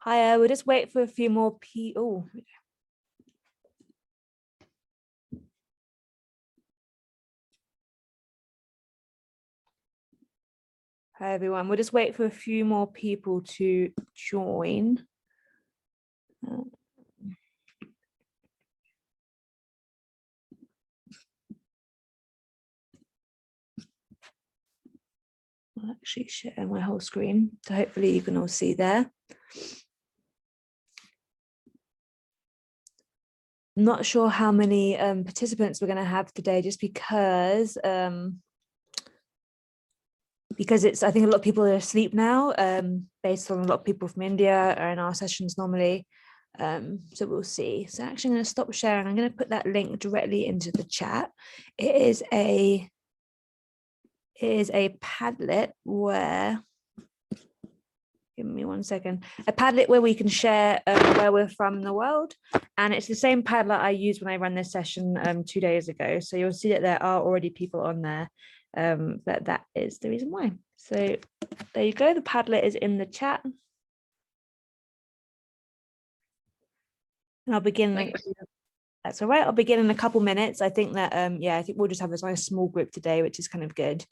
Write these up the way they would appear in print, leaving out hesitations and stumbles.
Hi, we'll just wait for a few more people. Hi, everyone. We'll just wait for a few more people to join. I'll actually share my whole screen, so hopefully you can all see there. I'm not sure how many participants we're going to have today, just because it's, I think a lot of people are asleep now, based on a lot of people from India are in our sessions normally. So we'll see. So actually I'm going to stop sharing. I'm going to put that link directly into the chat. It is a Padlet where, give me 1 second, a Padlet where we can share where we're from in the world. And it's the same Padlet I used when I ran this session 2 days ago. So you'll see that there are already people on there. That is the reason why. So there you go. The Padlet is in the chat. And I'll begin. That's all right. I'll begin in a couple minutes. I think that, I think we'll just have a nice small group today, which is kind of good.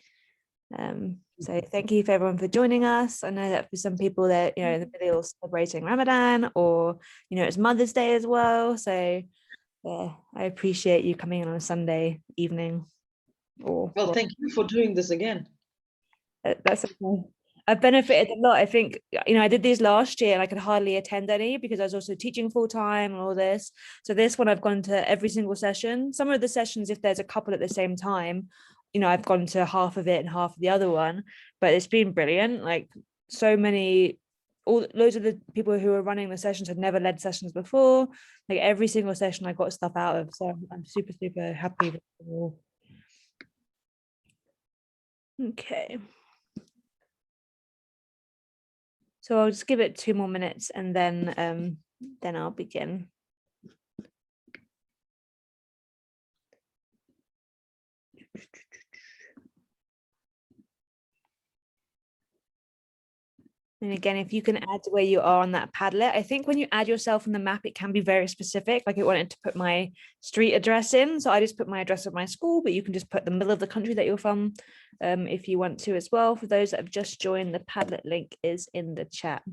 So thank you for everyone for joining us. I know that for some people that, in the middle of celebrating Ramadan, or, it's Mother's Day as well. So yeah, I appreciate you coming in on a Sunday evening. Well, thank you for doing this again. That's okay. I've benefited a lot. I think, I did these last year and I could hardly attend any because I was also teaching full time and all this. So this one, I've gone to every single session. Some of the sessions, if there's a couple at the same time, I've gone to half of it and half of the other one, but it's been brilliant. Like so many, loads of the people who are running the sessions had never led sessions before. Like every single session I got stuff out of. So I'm super, super happy with it all. Okay. So I'll just give it 2 more minutes and then I'll begin. And again, if you can add where you are on that Padlet, I think when you add yourself on the map, it can be very specific. Like it wanted to put my street address in. So I just put my address of my school, but you can just put the middle of the country that you're from if you want to as well. For those that have just joined, the Padlet link is in the chat.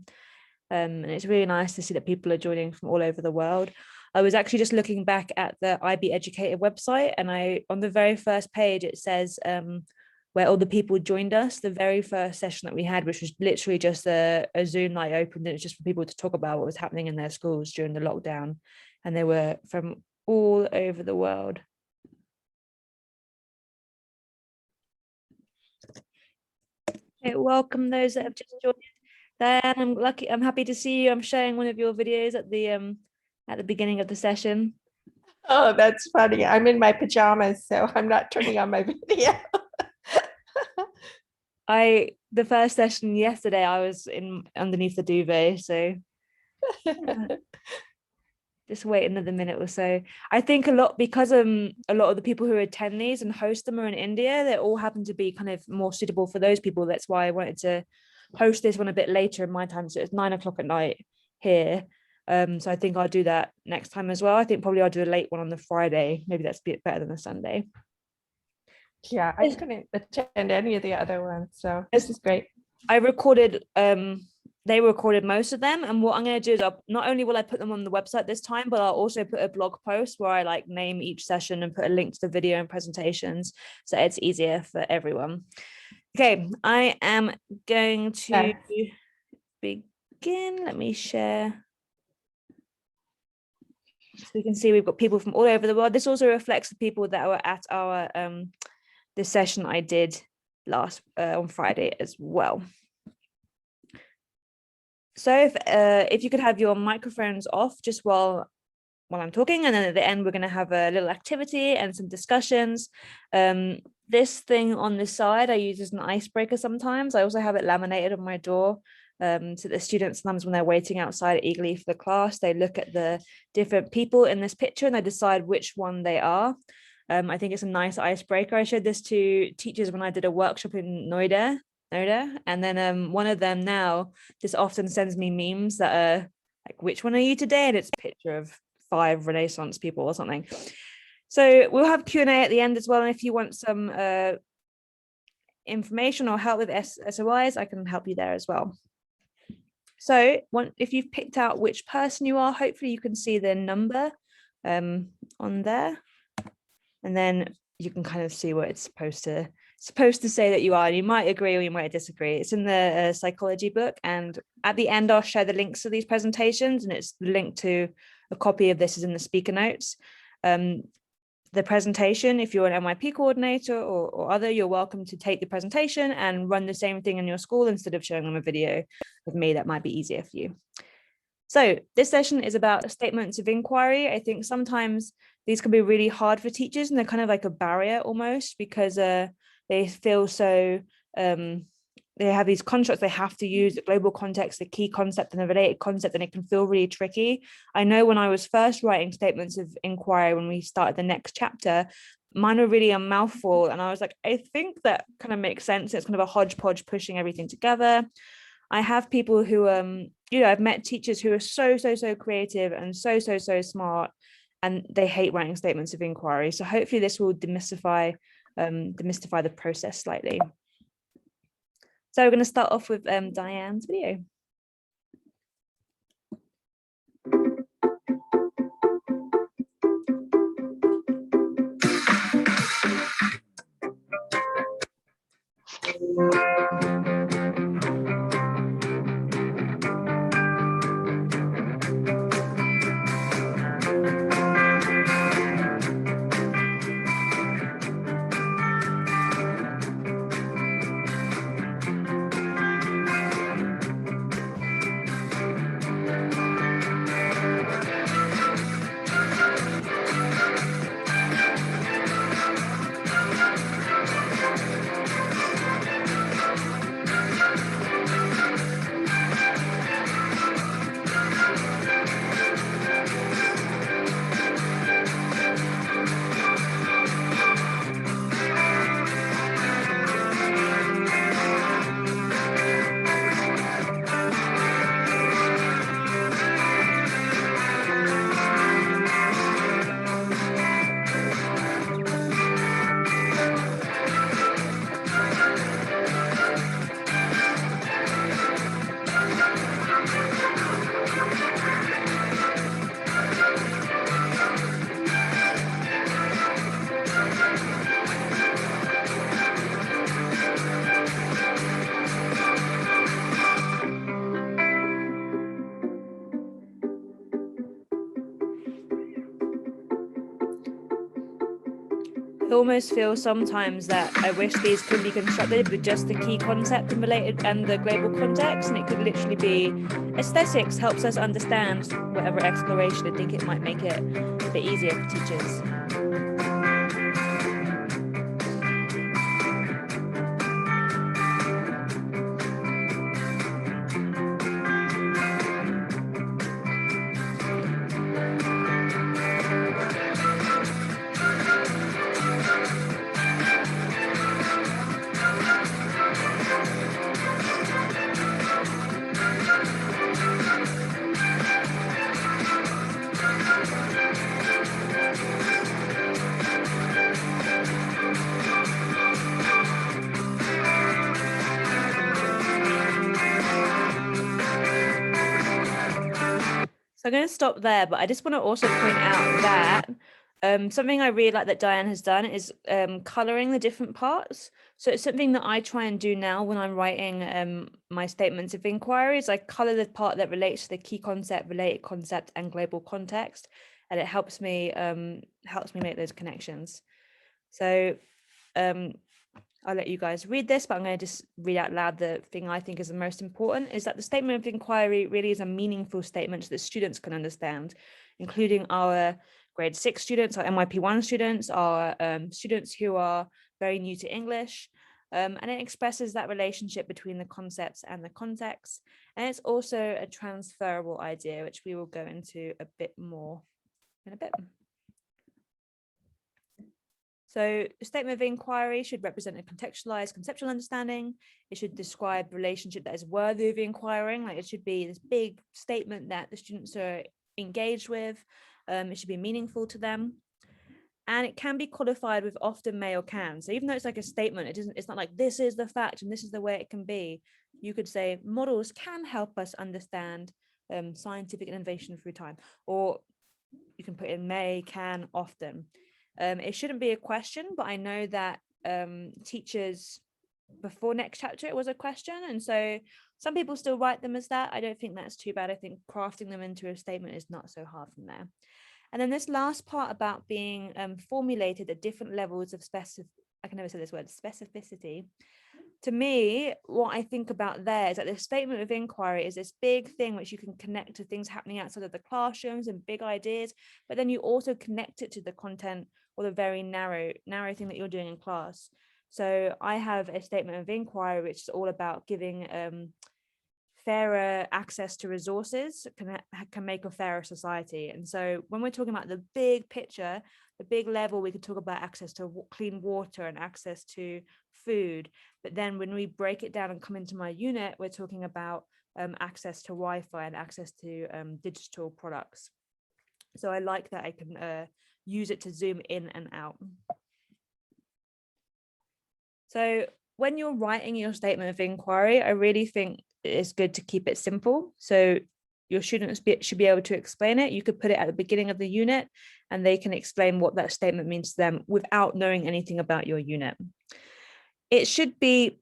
And it's really nice to see that people are joining from all over the world. I was actually just looking back at the IB Educated website, and on the very first page, it says where all the people joined us, the very first session that we had, which was literally just a Zoom that I opened, and it's just for people to talk about what was happening in their schools during the lockdown. And they were from all over the world. Okay, welcome those that have just joined. Diane, I'm happy to see you. I'm sharing one of your videos at the beginning of the session. Oh, that's funny. I'm in my pajamas, so I'm not turning on my video. The first session yesterday, I was underneath the duvet, so just wait another minute or so. I think because a lot of the people who attend these and host them are in India, they all happen to be kind of more suitable for those people. That's why I wanted to host this one a bit later in my time, so it's 9 o'clock at night here. So I think I'll do that next time as well. I think probably I'll do a late one on the Friday. Maybe that's a bit better than the Sunday. Yeah, I couldn't attend any of the other ones, so this is great. I recorded, they recorded most of them, and what I'm going to do is not only will I put them on the website this time, but I'll also put a blog post where I name each session and put a link to the video and presentations, so it's easier for everyone. Okay, I am going to begin. Let me share. So we can see we've got people from all over the world. This also reflects the people that were at our the session I did last on Friday as well. So if you could have your microphones off just while I'm talking, and then at the end we're going to have a little activity and some discussions. This thing on the side I use as an icebreaker sometimes. I also have it laminated on my door. So the students sometimes when they're waiting outside eagerly for the class, they look at the different people in this picture and they decide which one they are. I think it's a nice icebreaker. I showed this to teachers when I did a workshop in Noida Noda. And then one of them now just often sends me memes that are like, which one are you today? And it's a picture of 5 Renaissance people or something. So we'll have Q&A at the end as well. And if you want some information or help with SOIs, I can help you there as well. So if you've picked out which person you are, hopefully you can see the number on there. And then you can kind of see what it's supposed to say that you are. And you might agree or you might disagree. It's in the psychology book. And at the end, I'll share the links to these presentations. And it's linked to a copy of this is in the speaker notes. The presentation, if you're an MYP coordinator or other, you're welcome to take the presentation and run the same thing in your school instead of showing them a video with me. That might be easier for you. So this session is about statements of inquiry. I think sometimes these can be really hard for teachers and they're kind of like a barrier almost because they feel so, they have these constructs they have to use, the global context, the key concept and the related concept, and it can feel really tricky. I know when I was first writing statements of inquiry, when we started the next chapter, mine were really a mouthful. And I was like, I think that kind of makes sense. It's kind of a hodgepodge pushing everything together. I have people who, I've met teachers who are so creative and so smart, and they hate writing statements of inquiry. So hopefully this will demystify the process slightly. So we're going to start off with Diane's video. I almost feel sometimes that I wish these could be constructed with just the key concept and related and the global context, and it could literally be aesthetics helps us understand whatever exploration. I think it might make it a bit easier for teachers. I'm going to stop there, but I just want to also point out that something I really like that Diane has done is coloring the different parts. So it's something that I try and do now when I'm writing my statements of inquiries. I color the part that relates to the key concept, related concept, and global context, and it helps me make those connections. So I'll let you guys read this, but I'm going to just read out loud the thing I think is the most important, is that the statement of inquiry really is a meaningful statement that students can understand, including our grade 6 students, our MYP1 students, our students who are very new to English. And it expresses that relationship between the concepts and the context. And it's also a transferable idea, which we will go into a bit more in a bit. So a statement of inquiry should represent a contextualized conceptual understanding. It should describe a relationship that is worthy of inquiring. Like it should be this big statement that the students are engaged with. It should be meaningful to them. And it can be qualified with often, may, or can. So even though it's like a statement, it's not like this is the fact and this is the way it can be. You could say models can help us understand scientific innovation through time, or you can put in may, can, often. It shouldn't be a question, but I know that teachers before next chapter, it was a question. And so some people still write them as that. I don't think that's too bad. I think crafting them into a statement is not so hard from there. And then this last part about being formulated at different levels of I can never say this word, specificity. To me, what I think about there is that the statement of inquiry is this big thing which you can connect to things happening outside of the classrooms and big ideas, but then you also connect it to the content or the very narrow thing that you're doing in class. So I have a statement of inquiry, which is all about giving fairer access to resources can make a fairer society. And so when we're talking about the big picture, the big level, we could talk about access to clean water and access to food. But then when we break it down and come into my unit, we're talking about access to Wi-Fi and access to digital products. So I like that I can use it to zoom in and out. So when you're writing your statement of inquiry, I really think it's good to keep it simple. So your students should be able to explain it. You could put it at the beginning of the unit and they can explain what that statement means to them without knowing anything about your unit. It should be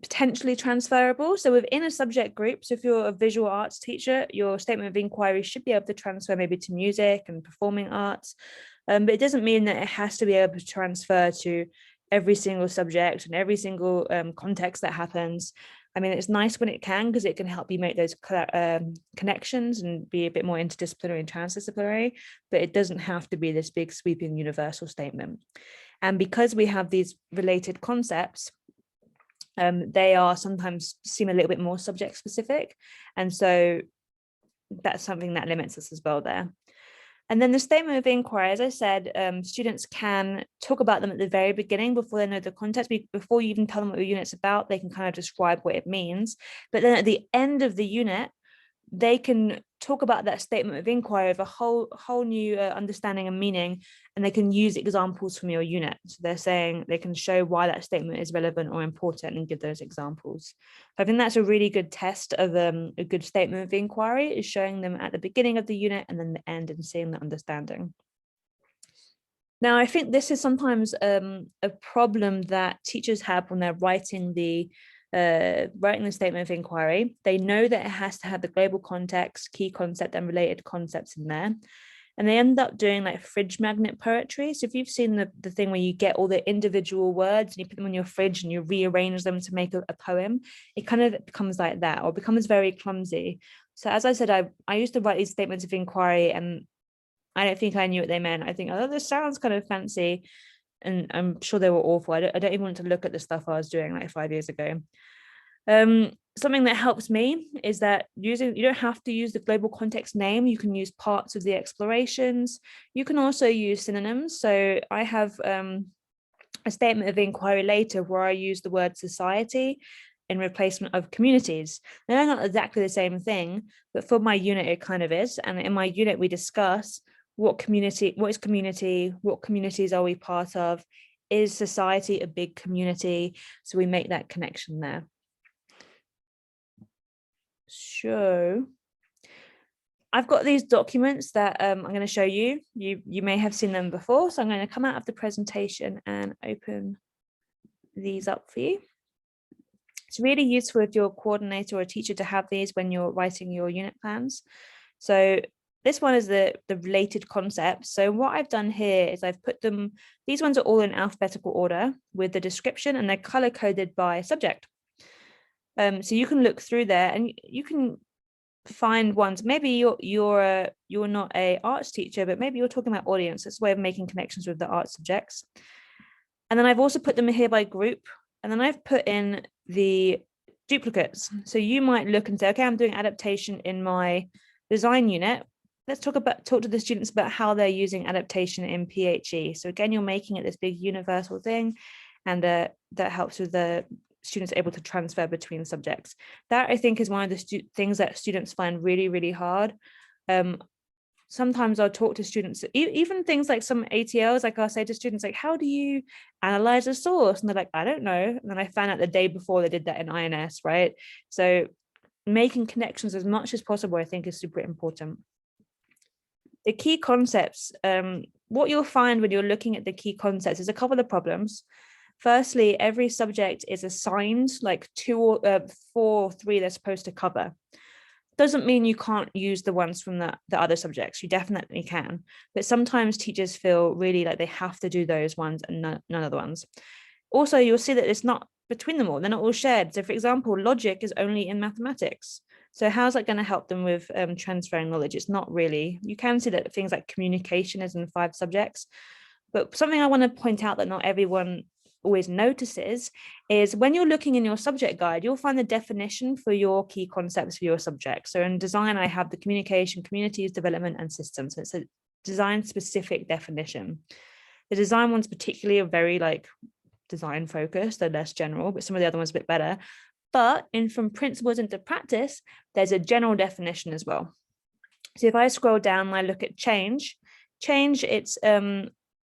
potentially transferable. So within a subject group, so if you're a visual arts teacher, your statement of inquiry should be able to transfer maybe to music and performing arts. But it doesn't mean that it has to be able to transfer to every single subject and every single context that happens. I mean, it's nice when it can, because it can help you make those connections and be a bit more interdisciplinary and transdisciplinary, but it doesn't have to be this big sweeping universal statement. And because we have these related concepts, they are sometimes seem a little bit more subject specific. And so that's something that limits us as well there. And then the statement of inquiry, as I said, students can talk about them at the very beginning before they know the context. Before you even tell them what your unit's about, they can kind of describe what it means. But then at the end of the unit, they can talk about that statement of inquiry of a whole new understanding and meaning, and they can use examples from your unit. So they're saying they can show why that statement is relevant or important and give those examples. So I think that's a really good test of a good statement of inquiry, is showing them at the beginning of the unit and then the end and seeing the understanding. Now, I think this is sometimes a problem that teachers have when they're writing the statement of inquiry. They know that it has to have the global context, key concept, and related concepts in there. And they end up doing like fridge magnet poetry. So if you've seen the thing where you get all the individual words and you put them on your fridge and you rearrange them to make a poem, it kind of becomes like that, or becomes very clumsy. So as I said, I used to write these statements of inquiry and I don't think I knew what they meant. I think, oh, this sounds kind of fancy. And I'm sure they were awful. I don't even want to look at the stuff I was doing like 5 years ago. Something that helps me is that you don't have to use the global context name. You can use parts of the explorations. You can also use synonyms. So I have a statement of inquiry later where I use the word society in replacement of communities. They're not exactly the same thing, but for my unit, it kind of is. And in my unit, we discuss what is community, what communities are we part of, is society a big community? So we make that connection there. So I've got these documents that I'm going to show you. You may have seen them before, so I'm going to come out of the presentation and open these up for you. It's really useful if you're a coordinator or a teacher to have these when you're writing your unit plans. So this one is the related concepts. So what I've done here is I've put them, these ones are all in alphabetical order with the description, and they're color coded by subject. So you can look through there and you can find ones. Maybe you're not a arts teacher, but maybe you're talking about audience. It's a way of making connections with the art subjects. And then I've also put them here by group, and then I've put in the duplicates. So you might look and say, okay, I'm doing adaptation in my design unit, let's talk to the students about how they're using adaptation in PHE. So again, you're making it this big universal thing, and that helps with the students able to transfer between subjects. That I think is one of the things that students find really, really hard. Sometimes I'll talk to students, even things like some ATLs, like I'll say to students, like, how do you analyze a source? And they're like, I don't know. And then I found out the day before they did that in INS, right? So making connections as much as possible, I think, is super important. The key concepts, what you'll find when you're looking at the key concepts is a couple of problems. Firstly, every subject is assigned like 2 or 4 or 3 they're supposed to cover. Doesn't mean you can't use the ones from the other subjects. You definitely can, but sometimes teachers feel really like they have to do those ones and none of the ones. Also, you'll see that it's not between them all. They're not all shared. So for example, logic is only in mathematics. So how's that going to help them with transferring knowledge? It's not really. You can see that things like communication is in 5 subjects, but something I want to point out that not everyone always notices is when you're looking in your subject guide, you'll find the definition for your key concepts for your subject. So in design, I have the communication, communities, development, and systems. So it's a design specific definition. The design ones particularly are very like design focused, they're less general, but some of the other ones a bit better. But from principles into practice, there's a general definition as well. So if I scroll down and I look at change, it's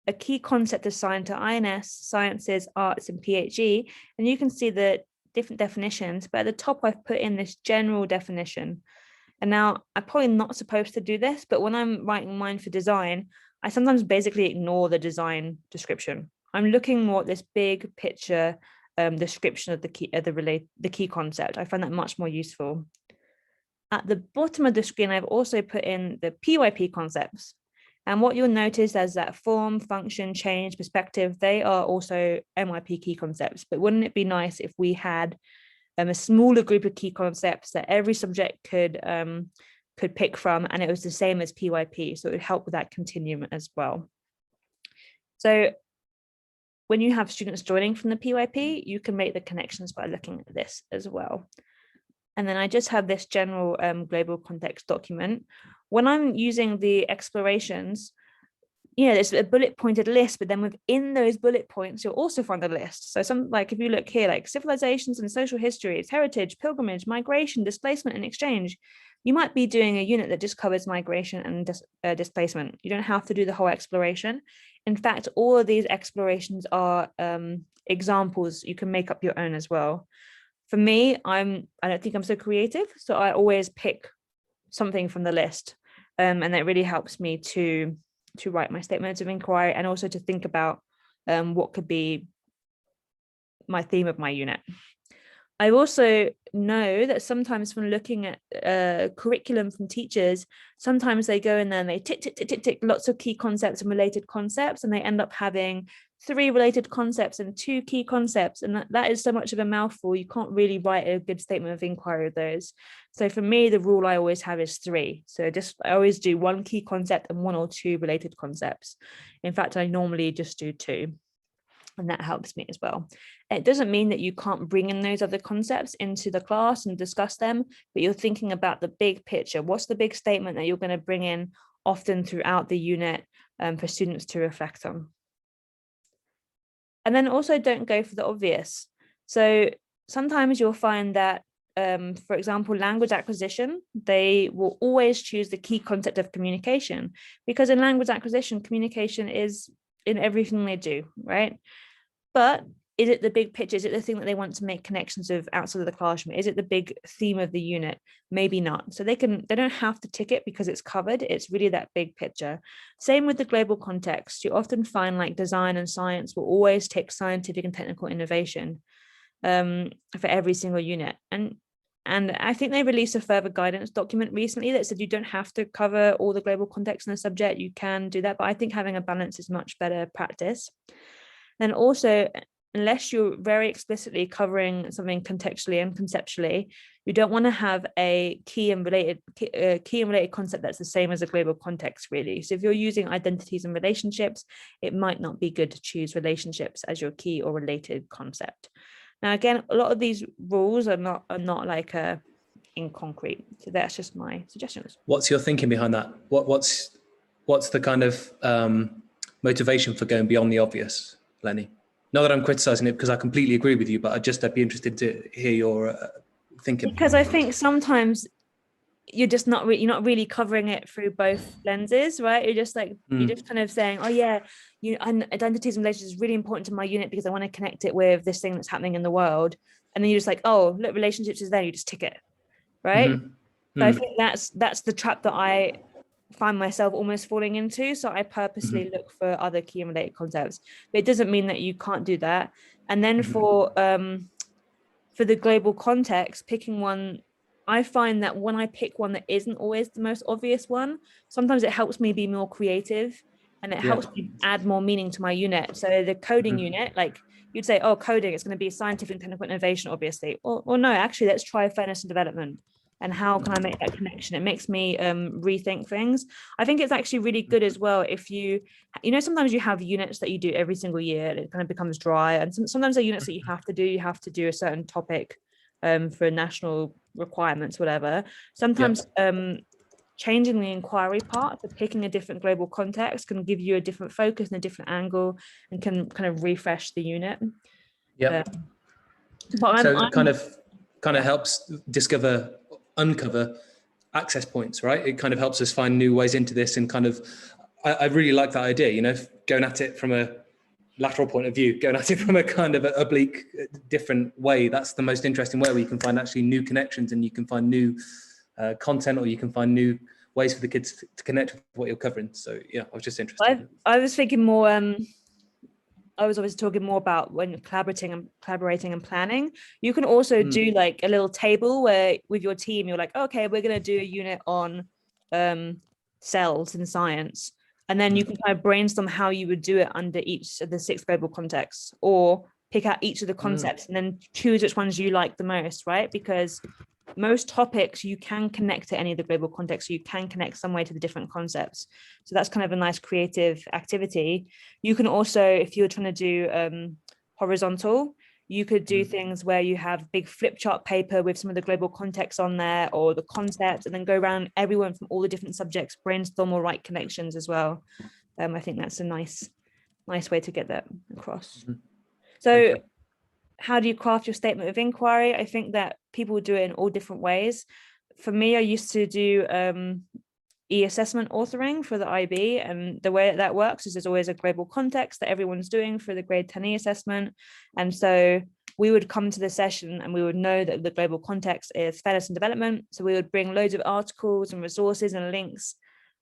a key concept assigned to INS, sciences, arts, and PHE. And you can see the different definitions, but at the top, I've put in this general definition. And now I'm probably not supposed to do this, but when I'm writing mine for design, I sometimes basically ignore the design description. I'm looking more at this big picture description of the key concept. I find that much more useful. At the bottom of the screen, I've also put in the PYP concepts. And what you'll notice is that form, function, change, perspective, they are also MYP key concepts. But wouldn't it be nice if we had a smaller group of key concepts that every subject could pick from, and it was the same as PYP, so it would help with that continuum as well. So when you have students joining from the PYP, you can make the connections by looking at this as well. And then I just have this general global context document. When I'm using the explorations, there's a bullet pointed list, but then within those bullet points, you'll also find a list. So some, like if you look here, like civilizations and social histories, heritage, pilgrimage, migration, displacement, and exchange, you might be doing a unit that just covers migration and displacement. You don't have to do the whole exploration. In fact, all of these explorations are examples. You can make up your own as well. For me, I don't think I'm so creative, so I always pick something from the list, and that really helps me to write my statements of inquiry and also to think about what could be my theme of my unit. I also know that sometimes when looking at curriculum from teachers, sometimes they go in there and they tick lots of key concepts and related concepts, and they end up having 3 related concepts and 2 key concepts, and that is so much of a mouthful. You can't really write a good statement of inquiry of those. So for me, the rule I always have is 3. So I always do 1 key concept and 1 or 2 related concepts. In fact, I normally just do 2. And that helps me as well. It doesn't mean that you can't bring in those other concepts into the class and discuss them, but you're thinking about the big picture. What's the big statement that you're going to bring in often throughout the unit for students to reflect on? And then also don't go for the obvious. So sometimes you'll find that, for example, language acquisition, they will always choose the key concept of communication, because in language acquisition, communication is in everything they do, right? But is it the big picture? Is it the thing that they want to make connections of outside of the classroom? Is it the big theme of the unit? Maybe not. So they don't have to tick it because it's covered. It's really that big picture. Same with the global context. You often find like design and science will always tick scientific and technical innovation for every single unit. And I think they released a further guidance document recently that said you don't have to cover all the global context in the subject. You can do that, but I think having a balance is much better practice. And also, unless you're very explicitly covering something contextually and conceptually, you don't want to have a key and related concept that's the same as a global context, really. So if you're using identities and relationships, it might not be good to choose relationships as your key or related concept. Now, again, a lot of these rules are not like in concrete. So that's just my suggestions. What's your thinking behind that? What's the kind of motivation for going beyond the obvious, Lenny? Not that I'm criticizing it, because I completely agree with you, but I'd be interested to hear your thinking. Because I think sometimes you're just not you're not really covering it through both lenses, right? You're just like you're just kind of saying, oh yeah, identities and relationships is really important to my unit because I want to connect it with this thing that's happening in the world. And then you're just like, oh look, relationships is there, you just tick it, right? So I think that's the trap that I find myself almost falling into. So I purposely look for other key and related concepts, but it doesn't mean that you can't do that. And then for the global context, picking one, I find that when I pick one that isn't always the most obvious one, sometimes it helps me be more creative and it helps me add more meaning to my unit. So the coding unit, like you'd say, oh, coding, it's going to be scientific and technical innovation, obviously. Or no, actually, let's try fairness and development. And how can I make that connection? It makes me rethink things. I think it's actually really good as well if you sometimes you have units that you do every single year and it kind of becomes dry. And sometimes there are units that you have to do a certain topic for national requirements, whatever. Sometimes changing the inquiry part, for picking a different global context, can give you a different focus and a different angle and can kind of refresh the unit. So it kind of helps uncover access points, right? It kind of helps us find new ways into this, and kind of, I really like that idea, going at it from a lateral point of view, going at it from a kind of oblique, different way. That's the most interesting way, where you can find actually new connections and you can find new content, or you can find new ways for the kids to connect with what you're covering. So yeah, I was just interested. I was thinking more, I was obviously talking more about when collaborating and planning. You can also do like a little table where with your team, you're like, okay, we're going to do a unit on cells in science. And then you can kind of brainstorm how you would do it under each of the 6 global contexts, or pick out each of the concepts and then choose which ones you like the most, right? Because most topics you can connect to any of the global contexts, you can connect some way to the different concepts. So that's kind of a nice creative activity. You can also, if you're trying to do horizontal, you could do things where you have big flip chart paper with some of the global context on there, or the concepts, and then go around everyone from all the different subjects, brainstorm or write connections as well. I think that's a nice way to get that across. So how do you craft your statement of inquiry? I think that people do it in all different ways. For me, I used to do e-assessment authoring for the IB, and the way that works is there's always a global context that everyone's doing for the grade 10 e-assessment. And so we would come to the session and we would know that the global context is fairness and development. So we would bring loads of articles and resources and links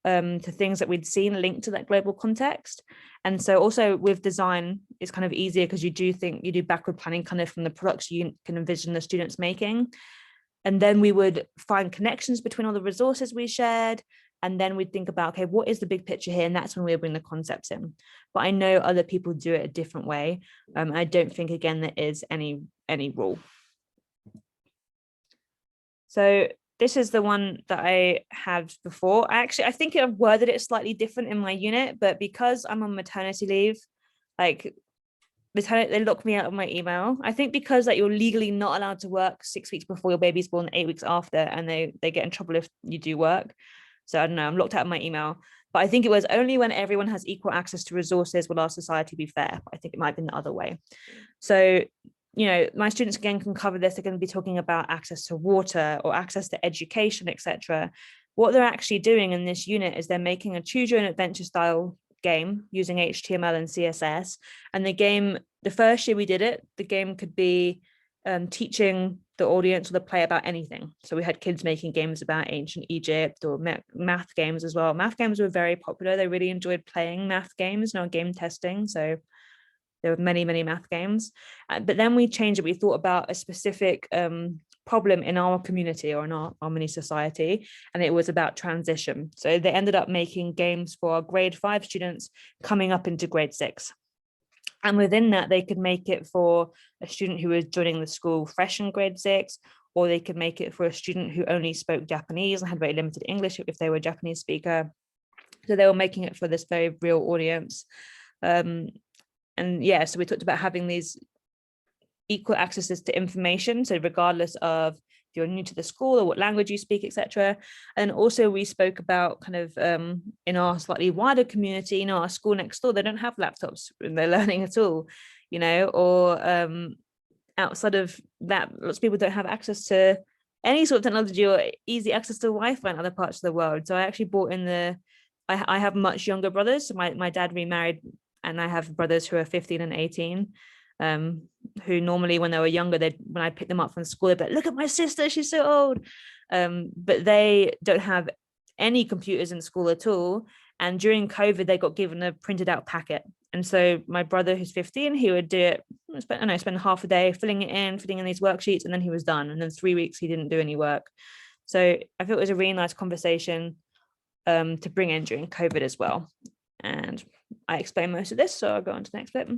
to things that we'd seen linked to that global context. And so also with design, it's kind of easier because you do backward planning kind of from the products you can envision the students making. And then we would find connections between all the resources we shared. And then we'd think about, okay, what is the big picture here? And that's when we'll bring the concepts in. But I know other people do it a different way. I don't think, again, there is any rule. So this is the one that I had before. I think I've worded it slightly different in my unit, but because I'm on maternity leave, like they lock me out of my email. I think because you're legally not allowed to work 6 weeks before your baby's born, 8 weeks after, and they get in trouble if you do work. So I don't know, I'm locked out of my email. But I think it was only when everyone has equal access to resources will our society be fair. I think it might have been the other way. So, my students again can cover this. They're going to be talking about access to water or access to education, etc. What they're actually doing in this unit is they're making a choose your own adventure style game using HTML and CSS. And the first year we did it, the game could be teaching the audience or the play about anything. So we had kids making games about ancient Egypt, or math games as well. Math games were very popular. They really enjoyed playing math games, game testing. So there were many, many math games. But then we changed it. We thought about a specific problem in our community or in our mini society, and it was about transition. So they ended up making games for our grade 5 students coming up into grade 6. And within that, they could make it for a student who was joining the school fresh in grade 6, or they could make it for a student who only spoke Japanese and had very limited English if they were a Japanese speaker. So they were making it for this very real audience. And yeah, so we talked about having these equal accesses to information. So regardless of you're new to the school or what language you speak, etc. And also we spoke about kind of in our slightly wider community, you know, our school next door, they don't have laptops when they're learning at all, you know, or outside of that, lots of people don't have access to any sort of technology or easy access to Wi-Fi in other parts of the world. So I actually brought in I have much younger brothers. So my dad remarried, and I have brothers who are 15 and 18, who normally when they were younger, when I picked them up from school, they'd be like, look at my sister, she's so old. But they don't have any computers in school at all. And during COVID, they got given a printed out packet. And so my brother, who's 15, he would do it, spend half a day filling in these worksheets, and then he was done. And then 3 weeks, he didn't do any work. So I thought it was a really nice conversation to bring in during COVID as well. And I explained most of this, so I'll go on to the next bit.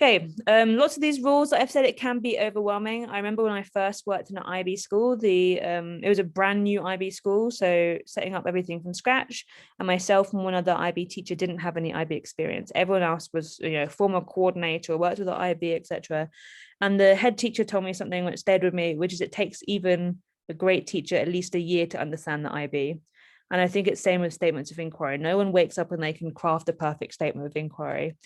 Okay, lots of these rules, like I've said, it can be overwhelming. I remember when I first worked in an IB school, it was a brand new IB school, so setting up everything from scratch. And myself and one other IB teacher didn't have any IB experience. Everyone else was, you know, former coordinator, worked with the IB, etc. And the head teacher told me something which stayed with me, which is it takes even a great teacher at least a year to understand the IB. And I think it's same with statements of inquiry. No one wakes up and they can craft a perfect statement of inquiry.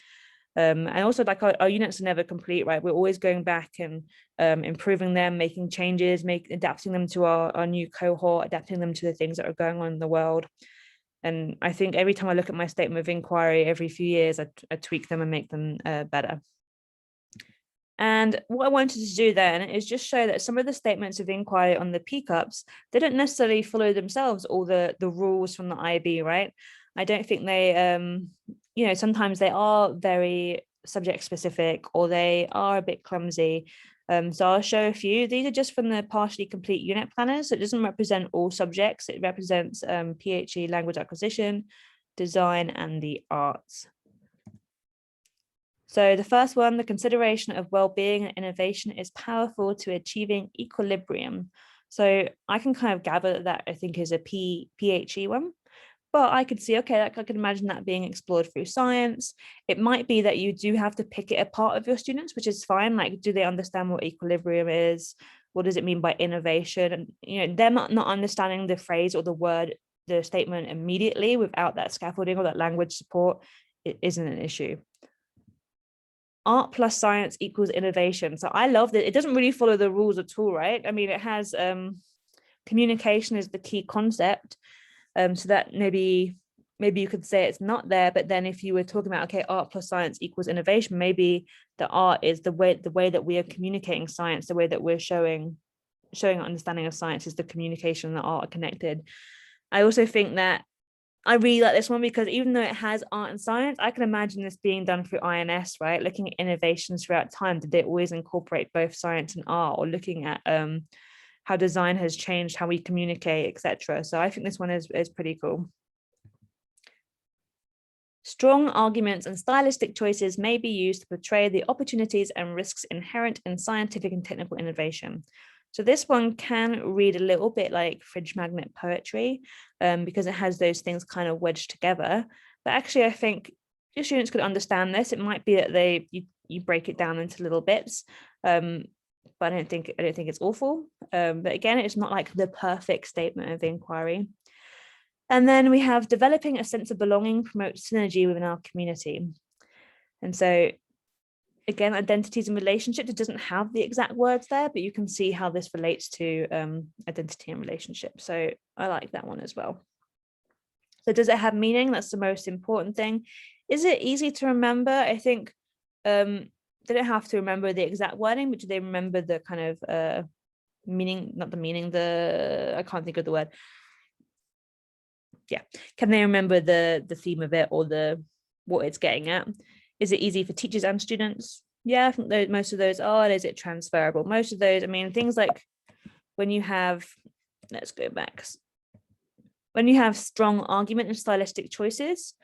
And also, like, our units are never complete, right? We're always going back and improving them, making changes, adapting them to our new cohort, adapting them to the things that are going on in the world. And I think every time I look at my statement of inquiry, every few years, I tweak them and make them better. And what I wanted to do then is just show that some of the statements of inquiry on the P-cups, they don't necessarily follow themselves all the rules from the IB, right? I don't think they, you know, sometimes they are very subject specific, or they are a bit clumsy. So I'll show a few. These are just from the partially complete unit planners. So it doesn't represent all subjects. It represents PHE, language acquisition, design, and the arts. So the first one, the consideration of well-being and innovation is powerful to achieving equilibrium. So I can kind of gather that I think is a PHE one. But I could see, okay, I could imagine that being explored through science. It might be that you do have to pick it apart of your students, which is fine. Like, do they understand what equilibrium is? What does it mean by innovation? And, you know, them not understanding the phrase or the word, the statement immediately without that scaffolding or that language support, it isn't an issue. Art plus science equals innovation. So I love that. It doesn't really follow the rules at all, right? I mean, it has communication is the key concept. So that maybe you could say it's not there, but then if you were talking about, okay, art plus science equals innovation, maybe the art is the way that we are communicating science, the way that we're showing an understanding of science is the communication and the art are connected. I also think that I really like this one because even though it has art and science, I can imagine this being done through INS, right? Looking at innovations throughout time. Did they always incorporate both science and art, or looking at how design has changed, how we communicate, etc. So I think this one is pretty cool. Strong arguments and stylistic choices may be used to portray the opportunities and risks inherent in scientific and technical innovation. So this one can read a little bit like fridge magnet poetry because it has those things kind of wedged together. But actually, I think your students could understand this. It might be that you break it down into little bits. But I don't think it's awful. But again, it's not like the perfect statement of inquiry. And then we have developing a sense of belonging promotes synergy within our community. And so again, identities and relationships, it doesn't have the exact words there, but you can see how this relates to identity and relationship. So I like that one as well. So does it have meaning? That's the most important thing. Is it easy to remember? I think they don't have to remember the exact wording, but do they remember the kind of meaning, not the meaning, I can't think of the word. Yeah. Can they remember the theme of it or what it's getting at? Is it easy for teachers and students? Yeah, I think most of those are. Is it transferable? Most of those, I mean, things like when you have, let's go back. When you have strong argument and stylistic choices,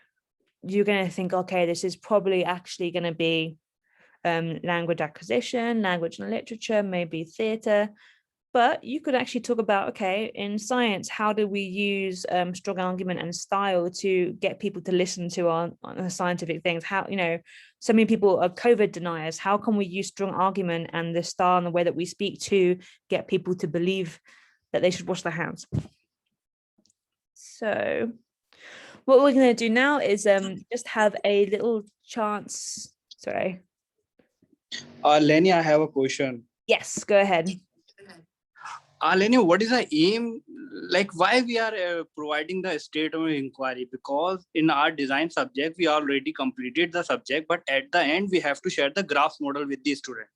you're going to think, okay, this is probably actually going to be language acquisition, language and literature, maybe theatre. But you could actually talk about, okay, in science, how do we use strong argument and style to get people to listen to our scientific things? How, so many people are COVID deniers. How can we use strong argument and the style and the way that we speak to get people to believe that they should wash their hands? So what we're going to do now is just have a little chance. Sorry. Lenny, I have a question. Yes, go ahead. Lenny, what is the aim? Like, why we are providing the statement of inquiry? Because in our design subject, we already completed the subject, but at the end, we have to share the graphs model with the student.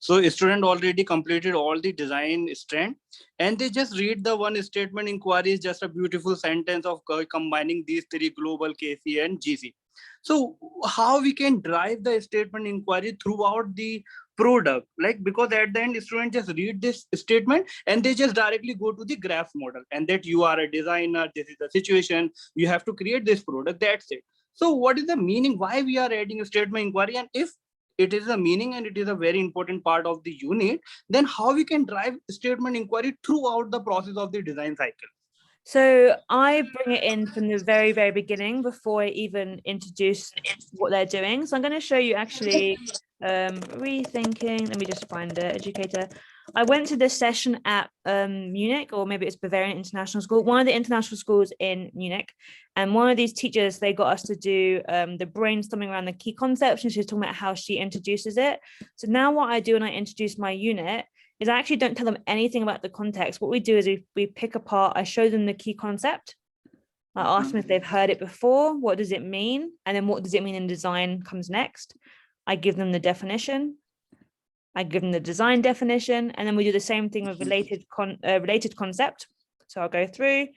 So student already completed all the design strand, and they just read the one statement inquiry is just a beautiful sentence of combining these three global KC and GC. So how we can drive the statement inquiry throughout the product, like, because at the end student just read this statement and they just directly go to the graph model, and that you are a designer, this is the situation, you have to create this product, that's it. So what is the meaning, why we are adding a statement inquiry? And if it is a meaning and it is a very important part of the unit, then how we can drive statement inquiry throughout the process of the design cycle? So I bring it in from the very, very beginning before I even introduce what they're doing. So I'm going to show you actually rethinking. Let me just find the educator. I went to this session at Munich, or maybe it's Bavarian International School, one of the international schools in Munich. And one of these teachers, they got us to do the brainstorming around the key concepts, and she was talking about how she introduces it. So now what I do when I introduce my unit is I actually don't tell them anything about the context. What we do is we pick apart, I show them the key concept. I ask them if they've heard it before, what does it mean? And then what does it mean in design comes next. I give them the definition. I give them the design definition, and then we do the same thing with related concept. So I'll go through,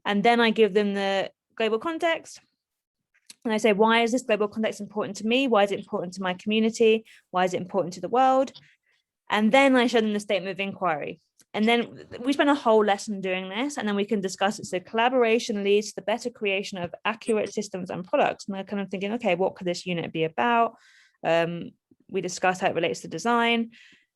and then I give them the global context. And I say, why is this global context important to me? Why is it important to my community? Why is it important to the world? And then I show them the statement of inquiry. And then we spend a whole lesson doing this, and then we can discuss it. So collaboration leads to the better creation of accurate systems and products. And they're kind of thinking, okay, what could this unit be about? We discuss how it relates to design.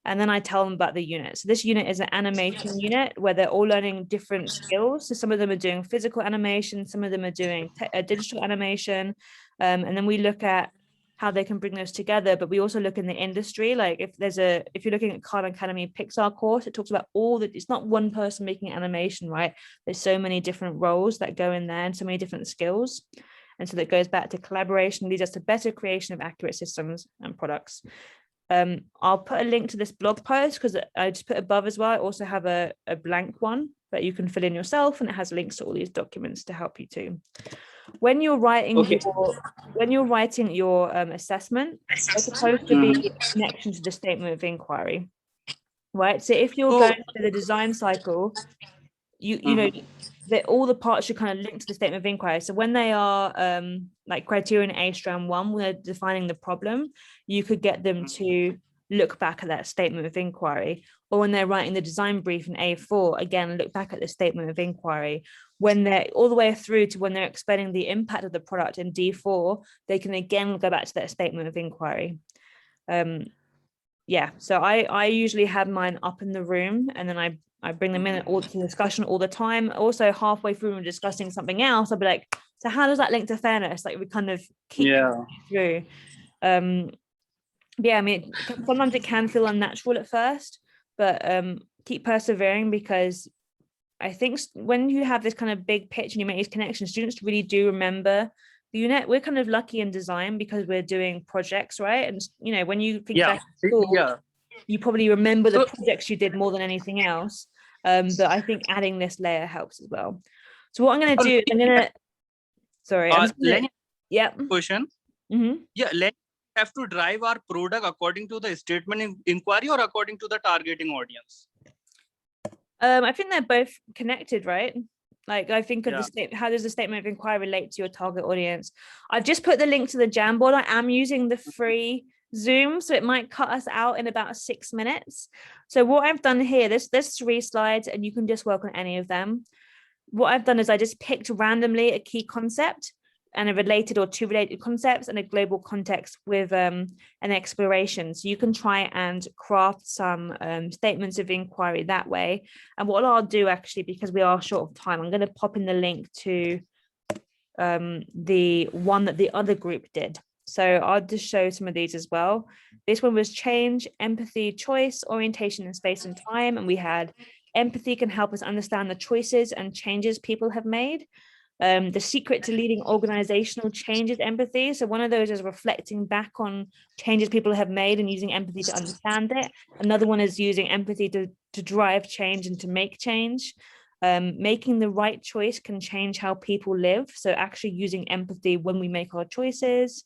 And then I tell them about the unit. So this unit is an animation unit where they're all learning different skills. So some of them are doing physical animation, some of them are doing digital animation. And then we look at how they can bring those together, but we also look in the industry. Like if you're looking at Khan Academy Pixar course, it talks about it's not one person making animation, right? There's so many different roles that go in there and so many different skills. And so that goes back to collaboration leads us to better creation of accurate systems and products. I'll put a link to this blog post because I just put above as well. I also have a blank one that you can fill in yourself, and it has links to all these documents to help you too. When you're writing your assessment, there's supposed to be a connection to the statement of inquiry, right? So if you're going through the design cycle, you know that all the parts should kind of link to the statement of inquiry. So when they are like criterion A strand 1, when they're defining the problem, you could get them to look back at that statement of inquiry. Or when they're writing the design brief in A4, again, look back at the statement of inquiry. When they're all the way through to when they're explaining the impact of the product in D4, they can again go back to that statement of inquiry. Yeah, so I usually have mine up in the room, and then I bring them in all to discussion all the time. Also, halfway through when discussing something else, I'll be like, so how does that link to fairness? Like we kind of keep through. Yeah, I mean, sometimes it can feel unnatural at first, but keep persevering, because I think when you have this kind of big pitch and you make these connections, students really do remember the unit. We're kind of lucky in design because we're doing projects, right? And you know, when you think back to school, you probably remember the projects you did more than anything else. But I think adding this layer helps as well. So what I'm going to do is I'm going to, sorry, question. Yeah, let's have to drive our product according to the statement inquiry or according to the targeting audience. I think they're both connected, right? Like I think of how does the statement of inquiry relate to your target audience? I've just put the link to the Jamboard. I am using the free Zoom, so it might cut us out in about 6 minutes. So what I've done here, there's 3 slides, and you can just work on any of them. What I've done is I just picked randomly a key concept, and a related or two related concepts and a global context with an exploration. So you can try and craft some statements of inquiry that way. And what I'll do actually, because we are short of time, I'm going to pop in the link to the one that the other group did. So I'll just show some of these as well. This one was change, empathy, choice, orientation in space and time. And we had empathy can help us understand the choices and changes people have made. The secret to leading organizational change is empathy. So one of those is reflecting back on changes people have made and using empathy to understand it. Another one is using empathy to drive change and to make change. Making the right choice can change how people live. So actually using empathy when we make our choices.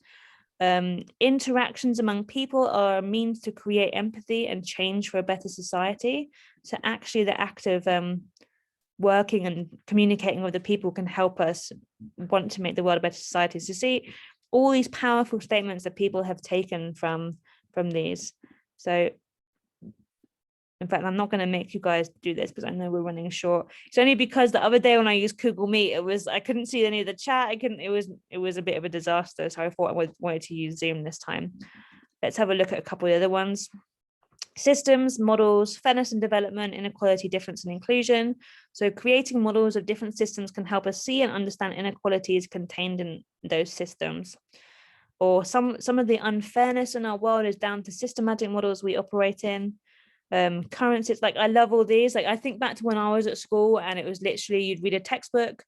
Interactions among people are a means to create empathy and change for a better society. So actually the act of working and communicating with the people can help us want to make the world a better society. So see all these powerful statements that people have taken from these. So in fact, I'm not going to make you guys do this because I know we're running short. It's only because the other day when I used Google Meet, I couldn't see any of the chat. It was a bit of a disaster. So I thought I wanted to use Zoom this time. Let's have a look at a couple of the other ones. Systems, models, fairness and development, inequality, difference and inclusion. So creating models of different systems can help us see and understand inequalities contained in those systems. Or some of the unfairness in our world is down to systematic models we operate in. Currencies, like I love all these. Like I think back to when I was at school and it was literally you'd read a textbook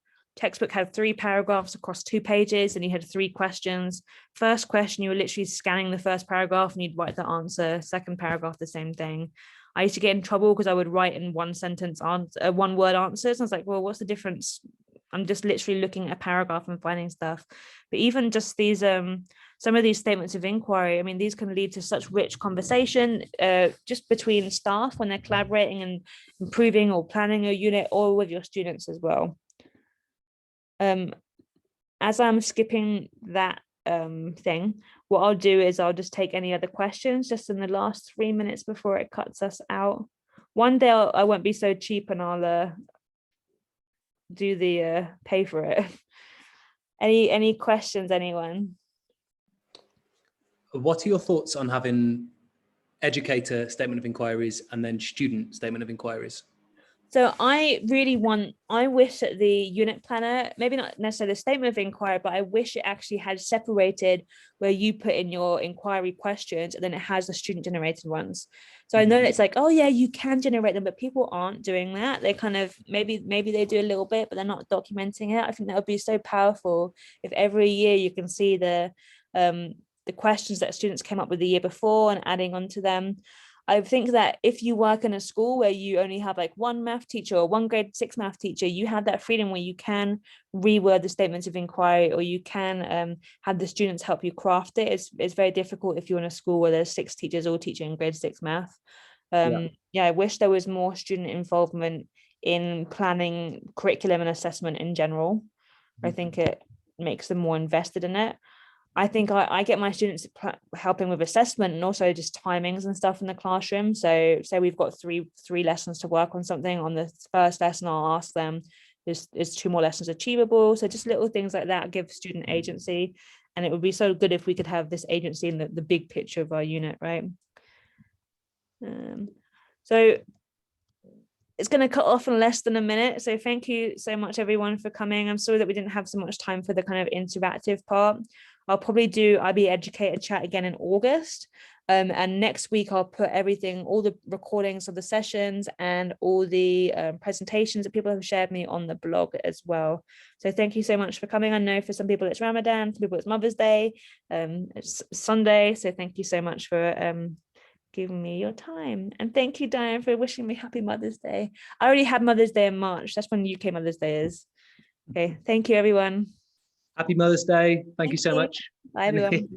had 3 paragraphs across 2 pages and you had 3 questions. First question, you were literally scanning the first paragraph and you'd write the answer. Second paragraph, the same thing. I used to get in trouble because I would write in one word answers. I was like, well, what's the difference? I'm just literally looking at a paragraph and finding stuff. But even just these some of these statements of inquiry, I mean, these can lead to such rich conversation just between staff when they're collaborating and improving or planning a unit, or with your students as well. As I'm skipping that thing, what I'll do is I'll just take any other questions just in the last 3 minutes before it cuts us out. One day I won't be so cheap and I'll do the pay for it. Any questions, anyone? What are your thoughts on having educator statement of inquiries and then student statement of inquiries? So I wish that the unit planner, maybe not necessarily the statement of inquiry, but I wish it actually had separated where you put in your inquiry questions and then it has the student generated ones. So I know it's like, oh yeah, you can generate them, but people aren't doing that. They kind of, maybe they do a little bit, but they're not documenting it. I think that would be so powerful if every year you can see the questions that students came up with the year before and adding on to them. I think that if you work in a school where you only have like one math teacher or one grade 6 math teacher, you have that freedom where you can reword the statements of inquiry, or you can have the students help you craft it. It's very difficult if you're in a school where there's 6 teachers all teaching grade 6 math. Yeah, I wish there was more student involvement in planning curriculum and assessment in general. I think it makes them more invested in it. I think I get my students helping with assessment and also just timings and stuff in the classroom. So say we've got three lessons to work on something. On the first lesson, I'll ask them, is 2 more lessons achievable? So just little things like that give student agency. And it would be so good if we could have this agency in the big picture of our unit, right? So it's going to cut off in less than a minute. So thank you so much, everyone, for coming. I'm sorry that we didn't have so much time for the kind of interactive part. I'll probably do IB Educator chat again in August. And next week, I'll put all the recordings of the sessions and all the presentations that people have shared me on the blog as well. So thank you so much for coming. I know for some people it's Ramadan, for people it's Mother's Day, it's Sunday. So thank you so much for giving me your time. And thank you, Diane, for wishing me happy Mother's Day. I already had Mother's Day in March. That's when UK Mother's Day is. Okay, thank you, everyone. Happy Mother's Day. Thank you so much. Bye, everyone.